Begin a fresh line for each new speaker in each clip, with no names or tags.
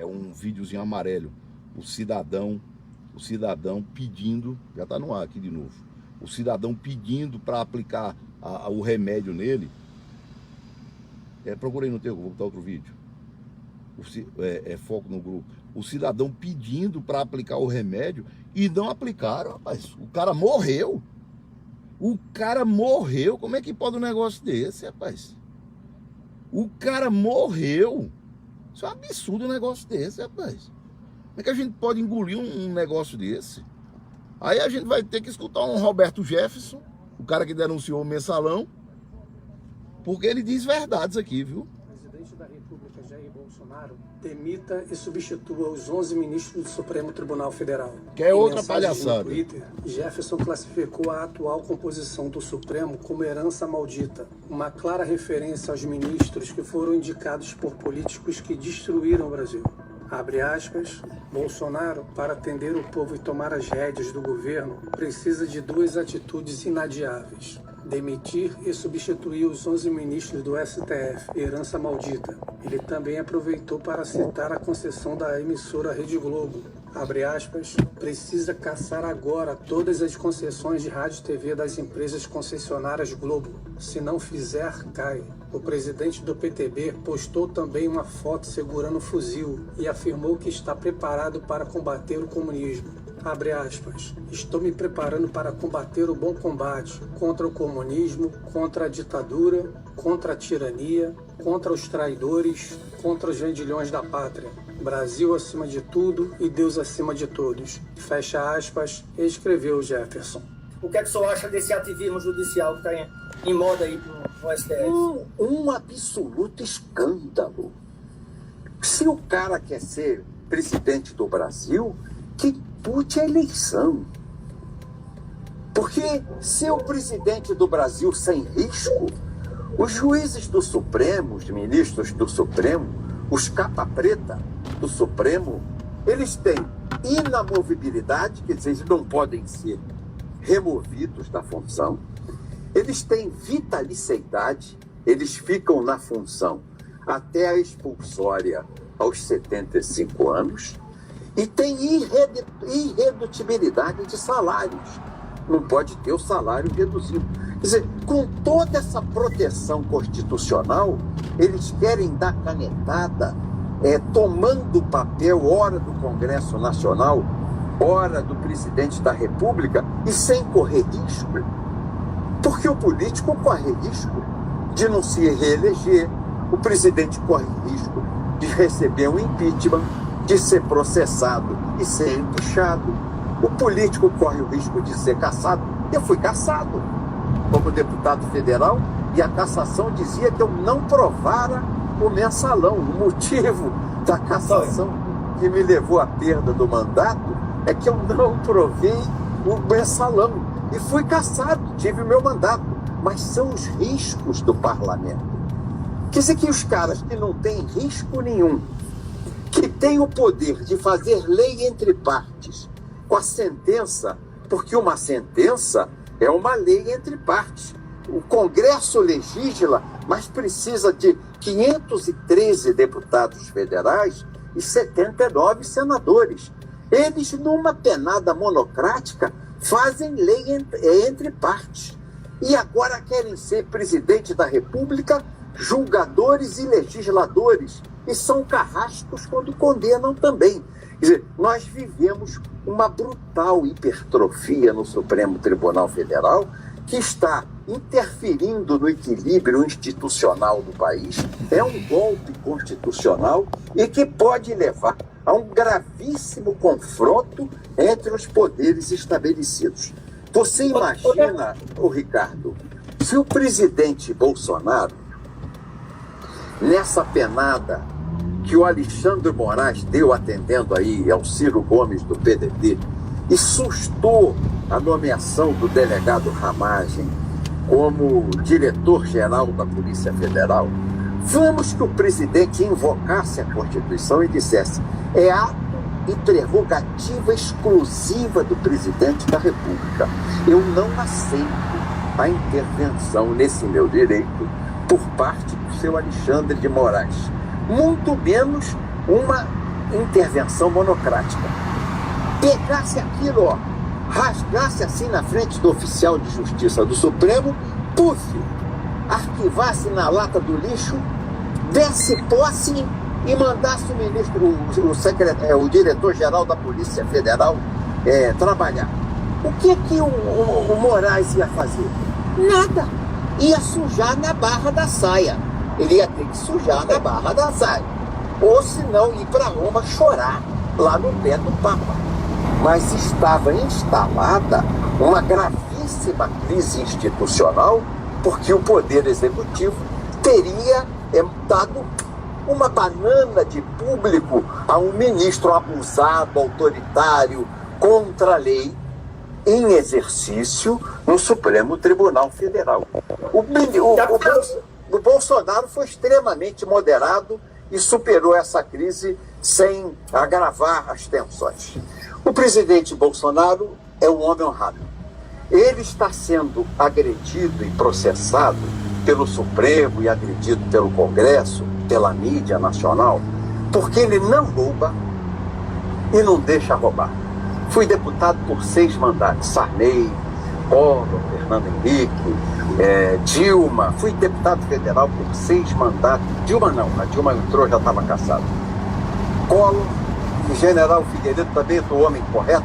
É um videozinho amarelo. O cidadão pedindo, já está no ar aqui de novo. O cidadão pedindo para aplicar o remédio nele. Procurei no teu, vou botar outro vídeo. Foco no grupo. O cidadão pedindo para aplicar o remédio e não aplicaram, rapaz. O cara morreu. O cara morreu. Como é que pode um negócio desse, rapaz? O cara morreu. Isso é um absurdo um negócio desse, rapaz. Como é que a gente pode engolir um negócio desse? Aí a gente vai ter que escutar um Roberto Jefferson, o cara que denunciou o Mensalão, porque ele diz verdades aqui, viu?
O presidente da República, Jair Bolsonaro, demita e substitua os 11 ministros do Supremo Tribunal Federal.
Que é outra
Em mensagem
palhaçada.
no Twitter, Jefferson classificou a atual composição do Supremo como herança maldita, uma clara referência aos ministros que foram indicados por políticos que destruíram o Brasil. Abre aspas, Bolsonaro, para atender o povo e tomar as rédeas do governo, precisa de duas atitudes inadiáveis. Demitir e substituir os 11 ministros do STF, herança maldita. Ele também aproveitou para citar a concessão da emissora Rede Globo. Abre aspas, precisa caçar agora todas as concessões de rádio e TV das empresas concessionárias Globo. Se não fizer, cai. O presidente do PTB postou também uma foto segurando um fuzil e afirmou que está preparado para combater o comunismo. Abre aspas, estou me preparando para combater o bom combate contra o comunismo, contra a ditadura, contra a tirania, contra os traidores, contra os vendilhões da pátria. Brasil acima de tudo e Deus acima de todos. Fecha aspas, escreveu Jefferson.
O que é que o senhor acha desse ativismo judicial que está em moda aí no STF?
Um absoluto escândalo. Se o cara quer ser presidente do Brasil, que dispute a eleição. Porque ser o presidente do Brasil sem risco, os juízes do Supremo, os ministros do Supremo, os capa preta do Supremo, eles têm inamovibilidade, quer dizer, eles não podem ser removidos da função, eles têm vitaliciedade, eles ficam na função até a expulsória aos 75 anos, e tem irredutibilidade de salários. Não pode ter o salário reduzido. Quer dizer, com toda essa proteção constitucional, eles querem dar canetada, tomando o papel, ora do Congresso Nacional, ora do presidente da República, e sem correr risco. Porque o político corre risco de não se reeleger, o presidente corre risco de receber um impeachment, de ser processado e ser empichado. O político corre o risco de ser cassado. Eu fui cassado como deputado federal e a cassação dizia que eu não provara o mensalão. O motivo da cassação que me levou à perda do mandato é que eu não provei o mensalão. E fui cassado, tive o meu mandato. Mas são os riscos do parlamento. Quer dizer que os caras que não têm risco nenhum, que têm o poder de fazer lei entre partes, com a sentença, porque uma sentença é uma lei entre partes. O Congresso legisla, mas precisa de 513 deputados federais e 79 senadores. Eles, numa penada monocrática, fazem lei entre partes. E agora querem ser presidente da República, julgadores e legisladores. E são carrascos quando condenam também. Quer dizer, nós vivemos uma brutal hipertrofia no Supremo Tribunal Federal que está interferindo no equilíbrio institucional do país. É um golpe constitucional e que pode levar a um gravíssimo confronto entre os poderes estabelecidos. Você imagina, Ricardo, se o presidente Bolsonaro, nessa penada que o Alexandre Moraes deu atendendo aí ao Ciro Gomes do PDT e sustou a nomeação do delegado Ramagem como diretor-geral da Polícia Federal, vamos que o presidente invocasse a Constituição e dissesse: é ato e prerrogativa exclusiva do presidente da República. Eu não aceito a intervenção nesse meu direito por parte do seu Alexandre de Moraes. Muito menos uma intervenção monocrática. Pegasse aquilo, ó, rasgasse assim na frente do oficial de justiça do Supremo, puf, arquivasse na lata do lixo, desse posse e mandasse o ministro, o diretor-geral da Polícia Federal trabalhar. O que o Moraes ia fazer? Nada. Ia sujar na barra da saia. Ele ia ter que sujar na barra da saia. Ou senão ir para Roma chorar lá no pé do Papa. Mas estava instalada uma gravíssima crise institucional, porque o Poder Executivo teria dado uma banana de público a um ministro abusado, autoritário, contra a lei, em exercício no Supremo Tribunal Federal. O Bolsonaro foi extremamente moderado e superou essa crise sem agravar as tensões. O presidente Bolsonaro é um homem honrado. Ele está sendo agredido e processado pelo Supremo e agredido pelo Congresso, pela mídia nacional, porque ele não rouba e não deixa roubar. Fui deputado por 6 mandatos. Sarney, Collor, Fernando Henrique, Dilma. Fui deputado federal por 6 mandatos. Dilma não, a Dilma entrou, já estava cassado. Collor, o general Figueiredo também do homem correto,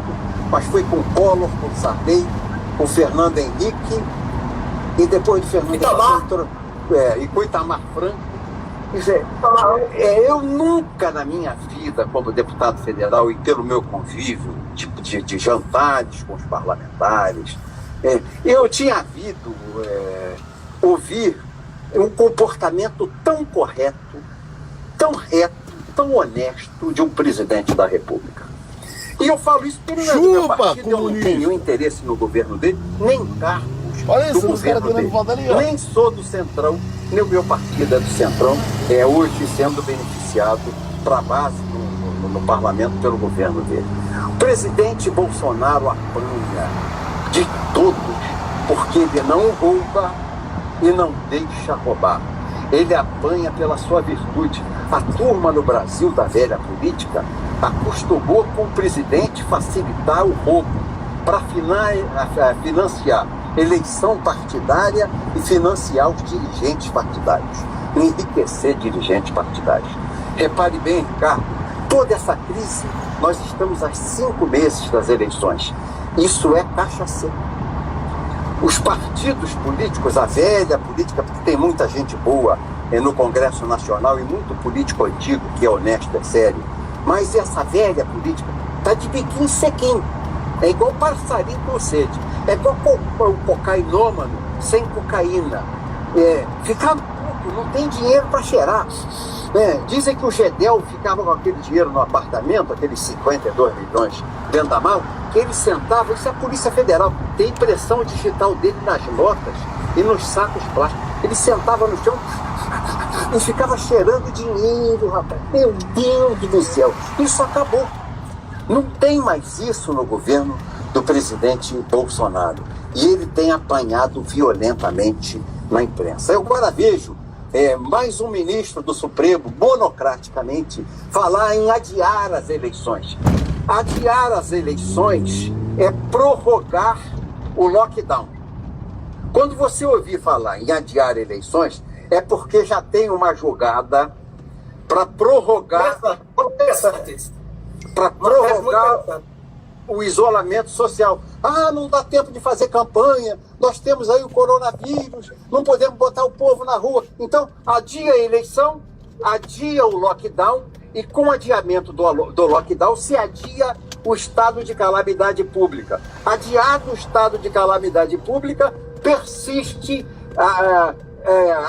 mas fui com Collor, com Sarney, com Fernando Henrique e depois de Fernando Henrique e com Itamar Franco. Eu nunca na minha vida, como deputado federal e pelo meu convívio de jantares com os parlamentares, eu tinha havido ouvir um comportamento tão correto, tão reto, tão honesto de um presidente da República. E eu falo isso porque não é do meu partido, eu não tenho interesse no governo dele, nem cargos do governo dele, nem sou do Centrão, nem o meu partido é do Centrão, hoje sendo beneficiado para a base no parlamento pelo governo dele. O presidente Bolsonaro apanha de todos, porque ele não rouba e não deixa roubar. Ele apanha pela sua virtude. A turma no Brasil da velha política acostumou com o presidente facilitar o roubo para financiar eleição partidária e financiar os dirigentes partidários, enriquecer dirigentes partidários. Repare bem, Ricardo, toda essa crise, nós estamos há 5 meses das eleições. Isso é caixa seca. Os partidos políticos, a velha política, porque tem muita gente boa no Congresso Nacional e muito político antigo que é honesto, é sério, mas essa velha política está de biquinho sequinho. É igual passarinho com sede. É igual o cocainômano sem cocaína. Fica louco, não tem dinheiro para cheirar. Dizem que o Gedel ficava com aquele dinheiro no apartamento, aqueles 52 milhões dentro da mala, que ele sentava, isso é a Polícia Federal, tem impressão digital dele nas notas e nos sacos plásticos. Ele sentava no chão e ficava cheirando dinheiro, rapaz. Meu Deus do céu, isso acabou. Não tem mais isso no governo do presidente Bolsonaro. E ele tem apanhado violentamente na imprensa. Eu agora vejo mais um ministro do Supremo, monocraticamente, falar em adiar as eleições. Adiar as eleições é prorrogar o lockdown. Quando você ouvir falar em adiar eleições, é porque já tem uma jogada para prorrogar... para prorrogar o isolamento social. Não dá tempo de fazer campanha, nós temos aí o coronavírus, não podemos botar o povo na rua. Então, adia a eleição, adia o lockdown, e com o adiamento do lockdown se adia o estado de calamidade pública. Adiado o estado de calamidade pública, persiste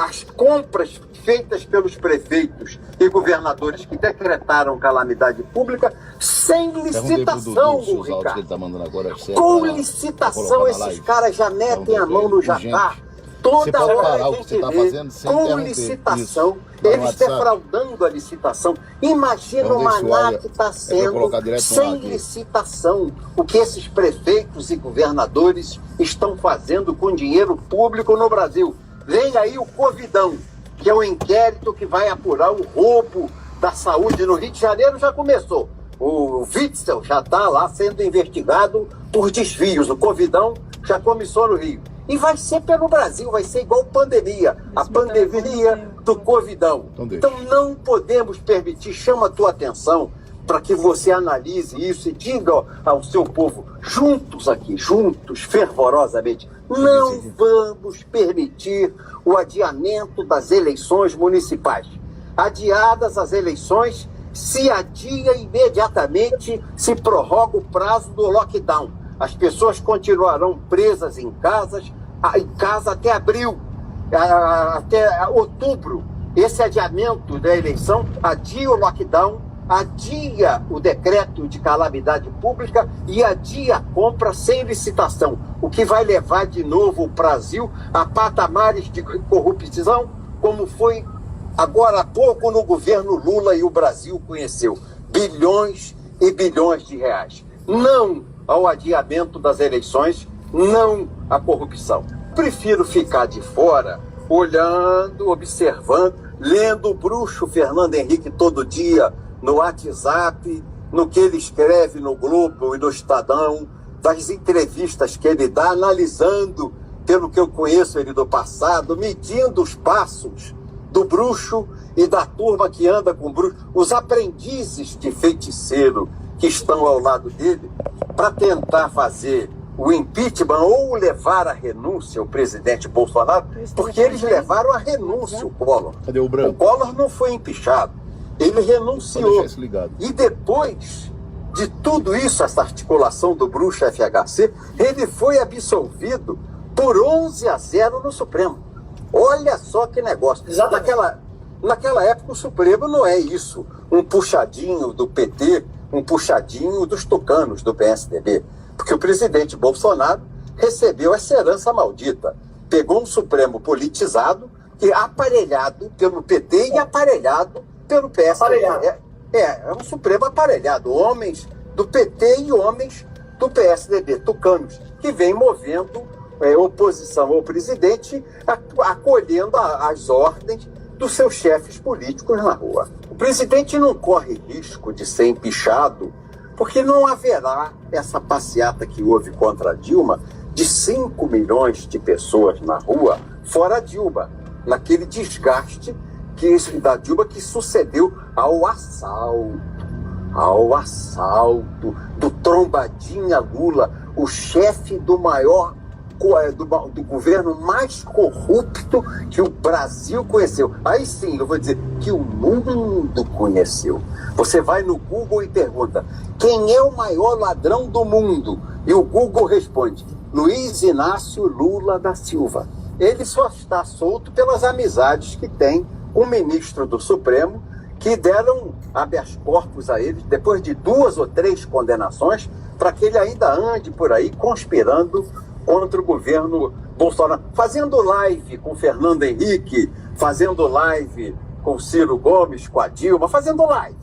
as compras feitas pelos prefeitos e governadores que decretaram calamidade pública sem licitação, Ricardo. Com licitação, esses caras já metem a mão no jacar. Toda hora a gente vê, com licitação, eles defraudando a licitação. Imagina o maná que está sendo sem licitação, o que esses prefeitos e governadores estão fazendo com dinheiro público no Brasil. Vem aí o Covidão, que é um inquérito que vai apurar o roubo da Saúde no Rio de Janeiro já começou. O Witzel já está lá sendo investigado por desvios. O Covidão já começou no Rio. E vai ser pelo Brasil, vai ser igual pandemia. A pandemia do Covidão. Então não podemos permitir, chama a tua atenção para que você analise isso e diga ao seu povo, juntos aqui, juntos, fervorosamente, não vamos permitir o adiamento das eleições municipais. Adiadas as eleições, se adia imediatamente, se prorroga o prazo do lockdown. As pessoas continuarão presas em casa até abril, até outubro. Esse adiamento da eleição adia o lockdown, adia o decreto de calamidade pública e adia a compra sem licitação, o que vai levar de novo o Brasil a patamares de corrupção, como foi agora há pouco no governo Lula e o Brasil conheceu. Bilhões e bilhões de reais. Não ao adiamento das eleições, não à corrupção. Prefiro ficar de fora, olhando, observando, lendo o bruxo Fernando Henrique todo dia no WhatsApp, no que ele escreve no Globo e no Estadão, das entrevistas que ele dá, analisando, pelo que eu conheço ele do passado, medindo os passos do bruxo e da turma que anda com o bruxo, os aprendizes de feiticeiro que estão ao lado dele, para tentar fazer o impeachment ou levar à renúncia o presidente Bolsonaro, porque eles levaram à renúncia o Collor.
Cadê o branco?
O Collor não foi empichado, ele renunciou. E depois de tudo isso, essa articulação do bruxo FHC, ele foi absolvido por 11-0 no Supremo. Olha só que negócio. Naquela época o Supremo não é isso, um puxadinho do PT, um puxadinho dos tucanos do PSDB. Porque o presidente Bolsonaro recebeu essa herança maldita. Pegou um Supremo politizado, e aparelhado pelo PT e aparelhado pelo PSDB. É um Supremo aparelhado. Homens do PT e homens do PSDB, tucanos, que vem movendo oposição ao presidente, acolhendo as ordens dos seus chefes políticos na rua. O presidente não corre risco de ser empichado, porque não haverá essa passeata que houve contra a Dilma de 5 milhões de pessoas na rua, fora a Dilma, naquele desgaste da Dilma que sucedeu ao assalto do trombadinha Lula, o chefe do maior do governo mais corrupto que o Brasil conheceu. Aí sim, eu vou dizer que o mundo conheceu. Você vai no Google e pergunta: quem é o maior ladrão do mundo? E o Google responde: Luiz Inácio Lula da Silva. Ele só está solto pelas amizades que tem com o ministro do Supremo, que deram habeas corpus a ele depois de 2 ou 3 condenações, para que ele ainda ande por aí conspirando contra o governo Bolsonaro, fazendo live com Fernando Henrique, fazendo live com Ciro Gomes, com a Dilma, fazendo live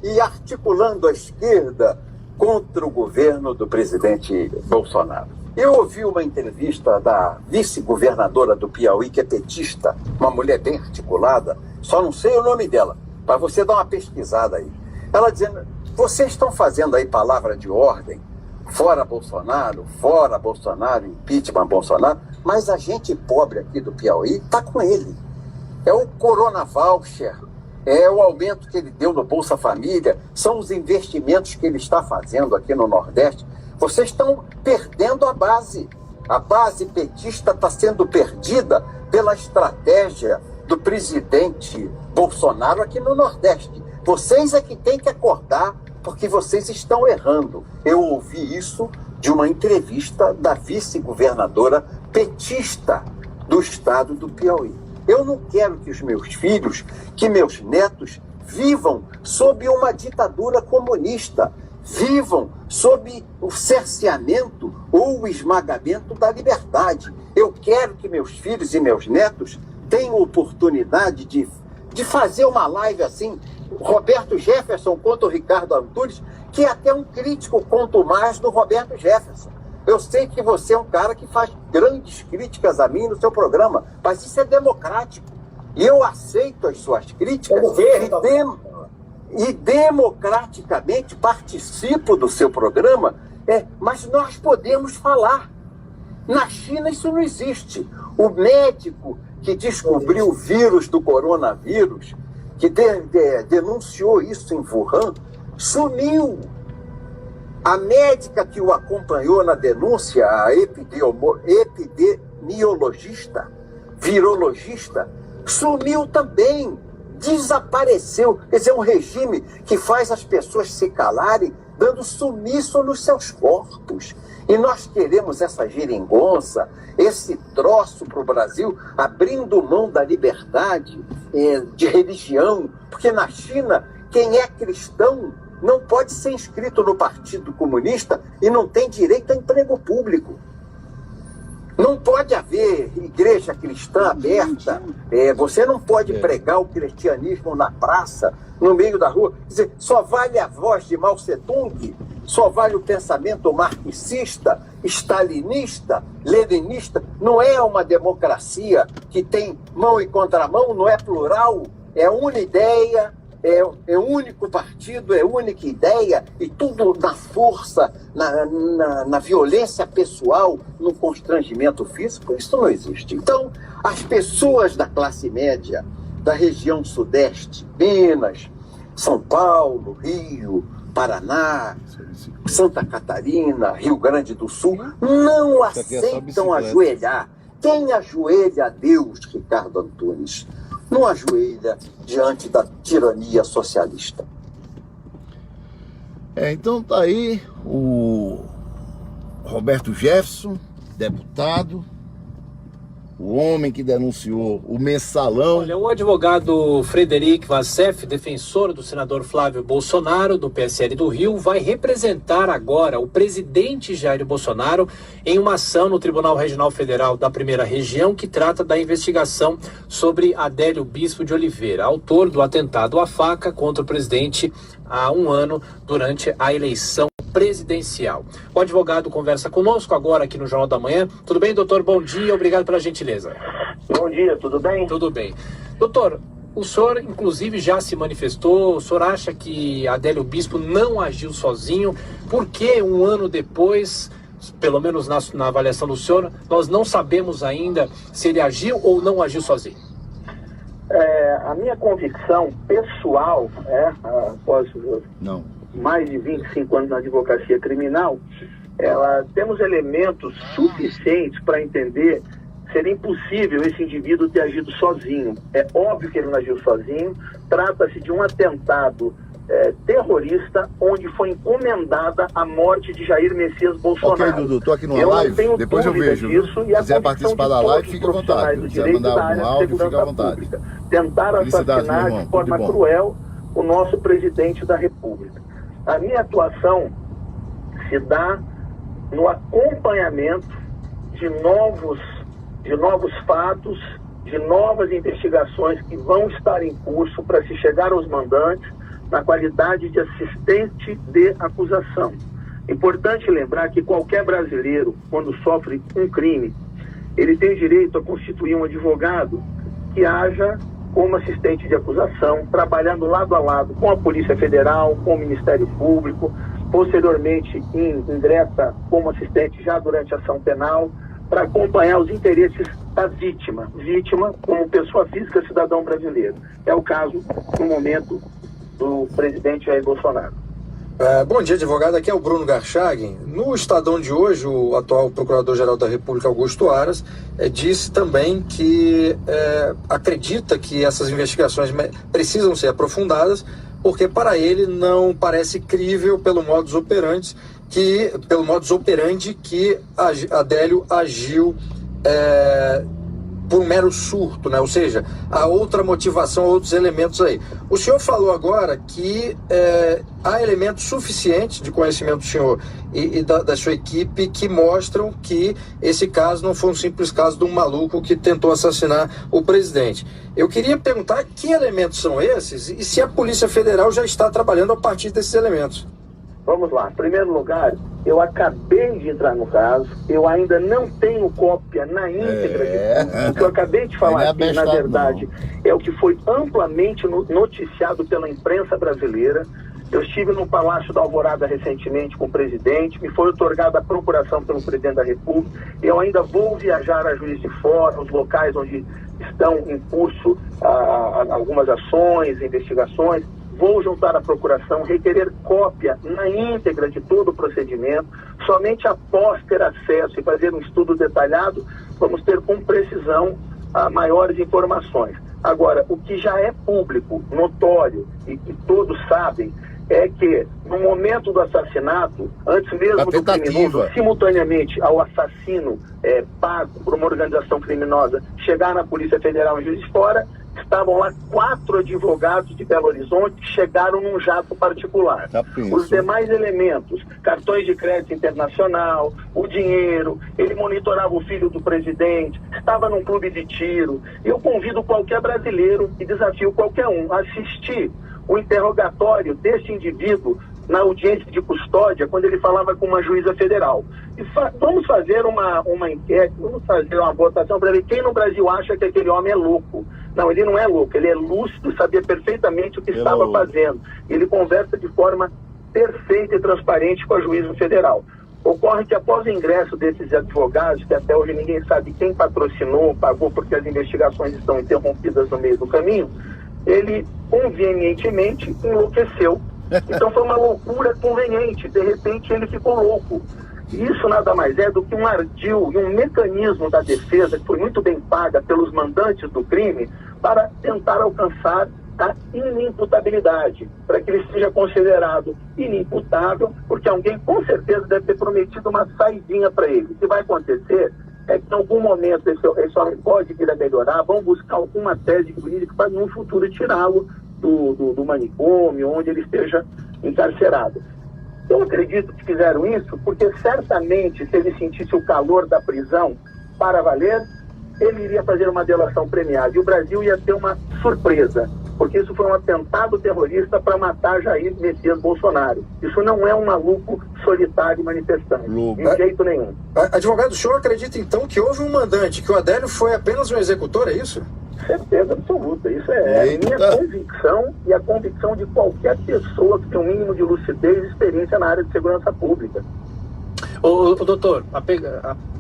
e articulando a esquerda contra o governo do presidente Bolsonaro. Eu ouvi uma entrevista da vice-governadora do Piauí, que é petista, uma mulher bem articulada, só não sei o nome dela, para você dar uma pesquisada aí. Ela dizendo: vocês estão fazendo aí palavra de ordem, fora Bolsonaro, impeachment Bolsonaro, mas a gente pobre aqui do Piauí está com ele. É o Corona Voucher, é o aumento que ele deu no Bolsa Família, são os investimentos que ele está fazendo aqui no Nordeste. Vocês estão perdendo a base. A base petista está sendo perdida pela estratégia do presidente Bolsonaro aqui no Nordeste. Vocês é que têm que acordar, porque vocês estão errando. Eu ouvi isso de uma entrevista da vice-governadora petista do estado do Piauí. Eu não quero que os meus filhos, que meus netos vivam sob uma ditadura comunista, vivam sob o cerceamento ou o esmagamento da liberdade. Eu quero que meus filhos e meus netos tenham oportunidade de fazer uma live assim, Roberto Jefferson contra o Ricardo Antunes, que é até um crítico quanto mais do Roberto Jefferson. Eu sei que você é um cara que faz grandes críticas a mim no seu programa, mas isso é democrático. E eu aceito as suas críticas e democraticamente participo do seu programa, mas nós podemos falar. Na China isso não existe. O médico que descobriu o vírus do coronavírus, que denunciou isso em Wuhan, sumiu. A médica que o acompanhou na denúncia, a epidemiologista, virologista, sumiu também, desapareceu. Quer dizer, um regime que faz as pessoas se calarem, dando sumiço nos seus corpos. E nós queremos essa geringonça, esse troço para o Brasil, abrindo mão da liberdade de religião, porque na China, quem é cristão não pode ser inscrito no Partido Comunista e não tem direito a emprego público. Não pode haver igreja cristã aberta, você não pode pregar o cristianismo na praça, no meio da rua. Quer dizer, só vale a voz de Mao Tse-tung, só vale o pensamento marxista, stalinista, leninista. Não é uma democracia que tem mão e contramão, não é plural, é uma ideia, é único partido, é única ideia, e tudo na força, na violência pessoal, no constrangimento físico. Isso não existe. Então, as pessoas da classe média, da região sudeste, Minas, São Paulo, Rio, Paraná, Santa Catarina, Rio Grande do Sul, não aceitam ajoelhar. Quem ajoelha a Deus, Ricardo Antunes, não ajoelha diante da tirania socialista.
Então tá aí o Roberto Jefferson, deputado, o homem que denunciou o mensalão.
Olha, o advogado Frederic Vassef, defensor do senador Flávio Bolsonaro, do PSL do Rio, vai representar agora o presidente Jair Bolsonaro em uma ação no Tribunal Regional Federal da Primeira Região que trata da investigação sobre Adélio Bispo de Oliveira, autor do atentado à faca contra o presidente há um ano durante a eleição presidencial. O advogado conversa conosco agora aqui no Jornal da Manhã. Tudo bem, doutor? Bom dia, obrigado pela gentileza.
Bom dia, tudo bem?
Tudo bem. Doutor, o senhor inclusive já se manifestou, o senhor acha que Adélio Bispo não agiu sozinho? Por que um ano depois, pelo menos na avaliação do senhor, nós não sabemos ainda se ele agiu ou não agiu sozinho?
A minha convicção pessoal, após mais de 25 anos na advocacia criminal, temos elementos suficientes para entender que seria impossível esse indivíduo ter agido sozinho. É óbvio que ele não agiu sozinho, trata-se de um atentado terrorista onde foi encomendada a morte de Jair Messias Bolsonaro.
Ok, Dudu, tô aqui numa live, depois eu vejo. Se quiser participar da live, fica à vontade. Se quiser mandar algum áudio, fica à vontade.
Tentaram assassinar de forma cruel o nosso presidente da República. A minha atuação se dá no acompanhamento de novos fatos, de novas investigações que vão estar em curso para se chegar aos mandantes na qualidade de assistente de acusação. Importante lembrar que qualquer brasileiro, quando sofre um crime, ele tem direito a constituir um advogado que haja como assistente de acusação, trabalhando lado a lado com a Polícia Federal, com o Ministério Público, posteriormente ingressa como assistente já durante a ação penal, para acompanhar os interesses da vítima como pessoa física, cidadão brasileiro. É o caso, no momento, do presidente Jair Bolsonaro.
Bom dia, advogado. Aqui é o Bruno Garchagen. No Estadão de hoje, o atual Procurador-Geral da República, Augusto Aras, disse também que acredita que essas investigações precisam ser aprofundadas, porque para ele não parece crível pelo modus operandi que Adélio agiu por um mero surto, né? Ou seja, há outra motivação, outros elementos aí. O senhor falou agora que há elementos suficientes de conhecimento do senhor e da sua equipe que mostram que esse caso não foi um simples caso de um maluco que tentou assassinar o presidente. Eu queria perguntar que elementos são esses e se a Polícia Federal já está trabalhando a partir desses elementos.
Vamos lá. Em primeiro lugar, Eu acabei de entrar no caso, eu ainda não tenho cópia na íntegra de tudo. O que eu acabei de falar aqui, na verdade, é o que foi amplamente noticiado pela imprensa brasileira. Eu estive no Palácio da Alvorada recentemente com o presidente, me foi otorgada a procuração pelo presidente da República. Eu ainda vou viajar a Juiz de Fora, os locais onde estão em curso algumas ações, investigações. Vou juntar a procuração, requerer cópia na íntegra de todo o procedimento. Somente após ter acesso e fazer um estudo detalhado, vamos ter com precisão maiores informações. Agora, o que já é público, notório e que todos sabem, é que no momento do assassinato, antes mesmo do criminoso, simultaneamente ao assassino pago por uma organização criminosa, chegar na Polícia Federal em Juiz de Fora, estavam lá 4 advogados de Belo Horizonte que chegaram num jato particular. Os demais elementos, cartões de crédito internacional, o dinheiro, ele monitorava o filho do presidente, estava num clube de tiro. Eu convido qualquer brasileiro e desafio qualquer um a assistir o interrogatório deste indivíduo na audiência de custódia, quando ele falava com uma juíza federal. E vamos fazer uma enquete, vamos fazer uma votação para ver quem no Brasil acha que aquele homem é louco. Não, ele não é louco, ele é lúcido, sabia perfeitamente o que estava fazendo. Ele conversa de forma perfeita e transparente com a juíza federal. Ocorre que após o ingresso desses advogados, que até hoje ninguém sabe quem patrocinou, pagou, porque as investigações estão interrompidas no meio do caminho, ele convenientemente enlouqueceu. Então foi uma loucura conveniente, de repente ele ficou louco. Isso nada mais é do que um ardil e um mecanismo da defesa que foi muito bem paga pelos mandantes do crime para tentar alcançar a inimputabilidade, para que ele seja considerado inimputável, porque alguém com certeza deve ter prometido uma saidinha para ele. O que vai acontecer é que em algum momento esse homem pode vir a melhorar, vão buscar alguma tese jurídica para no futuro tirá-lo do manicômio, onde ele esteja encarcerado. Eu acredito que fizeram isso porque certamente, se ele sentisse o calor da prisão para valer, ele iria fazer uma delação premiada. E o Brasil ia ter uma surpresa, porque isso foi um atentado terrorista para matar Jair Messias Bolsonaro. Isso não é um maluco solitário manifestante, de jeito nenhum.
Advogado, o senhor acredita então que houve um mandante, que o Adélio foi apenas um executor, é isso?
Certeza absoluta. Isso é a minha convicção e a convicção de qualquer pessoa que tem um mínimo de lucidez e experiência na área de segurança pública.
Doutor,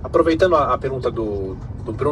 aproveitando a pergunta do Bruno